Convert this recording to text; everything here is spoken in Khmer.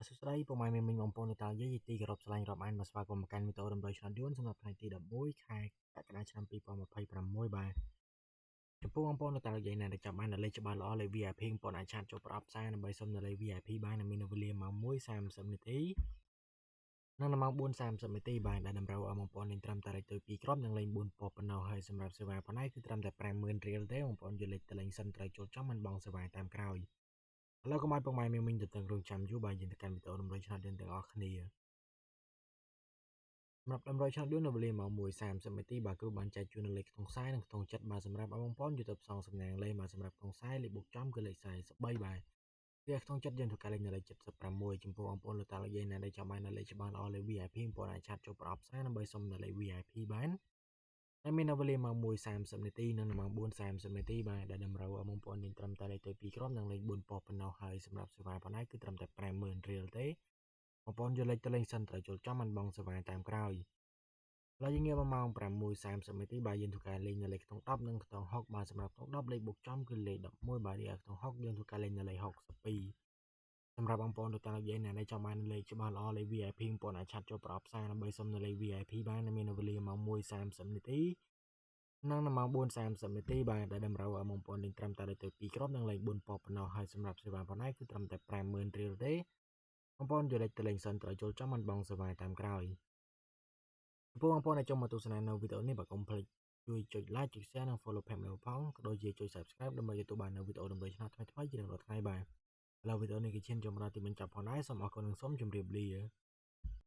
សួស្តីពុកម៉ែមានមិញបងប្អូននៅតាមយាយទីគោរពស្រឡាញ់រាប់អានមកស្វាគមន៍មកកាន់វីដេអូដំណើរឆ្នោតយួនសម្រាប់ថ្ងៃទី11ខែកក្កដាឆ្នាំ2026បាទចំពោះបងប្អូននៅតាមយាយណាដែលចាំបានលេខច្បាស់ល្អលេខ VIP បងប្អូនអាចឆាតចូលប្រអប់ផ្សាយដើម្បីសុំលេខ VIP បាននៅមានវេលាម៉ោង 1:30 នាទីនិងម៉ោង 4:30 នាទីបាទដែលតម្រូវឲ្យបងប្អូនលេងត្រឹមតែលេខ2គ្រាប់និងលេង4ពណ៌ប៉ុណ្ណោះហើយសម្រាប់សេវាប៉ុណ្ណេះគឺត្រឹមតែ 50,000 រៀលទេបងប្អូនយកលេខទៅលេងសិនត្រូវចូលចំមិនបងសេវាតាមក្រោយឥឡូវកុំឲ្យពុកម៉ែមានមិញទៅទាំងរងចាំយូរបាទយើងទៅកាន់វីដេអូដំណើរឆ្នោតយួនទាំងអស់គ្នាសម្រាប់ដំណើរឆ្នោតយួននៅវេលាម៉ោង 1:30 នាទីបាទគឺបានចែកជូននៅលេខក្នុងខ្សែនិងក្នុងចិត្តបាទសម្រាប់បងប្អូនយកទៅផ្សងសំណាងលេខបាទសម្រាប់ក្នុងខ្សែលេខបុកចំគឺលេខ43បាទវាក្នុងចិត្តយើងធ្វើការលេខនៅលេខ76ចំពោះបងប្អូនលោកតាលោកយាយណាដែលចាំបាននៅលេខច្បាស់ល្អលេខ VIP បងប្អូនអាចឆាតចូលប្រអប់ផ្សាយដើម្បីសុំនៅលេខ VIP បានហើយមាននៅវេលាម៉ោង 1:30 នាទីនិងម៉ោង 4:30 នាទីបាទដែលតម្រូវឲ្យបងប្អូនលេងត្រឹមតែលេខទៅ2គ្រាប់និងលេខ4ពណ៌ប៉ុណ្ណោះហើយសម្រាប់សេវាប៉ុណ្ណេះគឺត្រឹមតែ 50,000 រៀលទេបងប្អូនយកលេខទៅលេងសិនត្រូវចូលចំមិនបងសេវាតាមក្រោយឥឡូវយើងងាកមកម៉ោង 6:30 នាទីបាទយើងធ្វើការលេងនៅលេខក្នុង10និងក្នុង6បាទសម្រាប់ក្នុង10លេខបុកចំគឺលេខ11បាទហើយក្នុង6យើងធ្វើការលេងនៅលេខ62សម្រាប់បងប្អូនលោកតាលោកយាយណាដែលចង់បានលេខច្បាស់ល្អលេខ VIP បងប្អូនអាចឆាតចូលប្រអប់ផ្សាយដើម្បីសុំនៅលេខ VIP បាននៅមាននៅវេលាម៉ោង 1:30 នាទីនិងម៉ោង 4:30 នាទីបាទដែលតម្រូវឲ្យបងប្អូនលេងត្រឹមតែលេខទៅ2គ្រាប់និងលេខ4ពណ៌ប៉ុណ្ណោះហើយសម្រាប់សេវាប៉ុណ្ណេះគឺត្រឹមតែ 50,000 រៀលទេបងប្អូនយកលេខទៅលេងសិនត្រូវចូលចំមិនបងសេវាតាមក្រោយចំពោះបងប្អូនដែលចូលមកទស្សនានៅវីដេអូនេះបាទកុំភ្លេចជួយចុច like ចុច share និង follow page របស់ផងក៏ដូចជាចុច subscribe ដើម្បីទទួលបាននៅវីដេអូដំណើរឆ្នោតថ្មីៗជារៀងរាល់ថ្ងៃបាទឥឡូវវីដេអូនេះគឺឈានចូលមកដល់ទីបញ្ចប់ផងដែរសូមអរគុណនិងសូមជម្រាបលា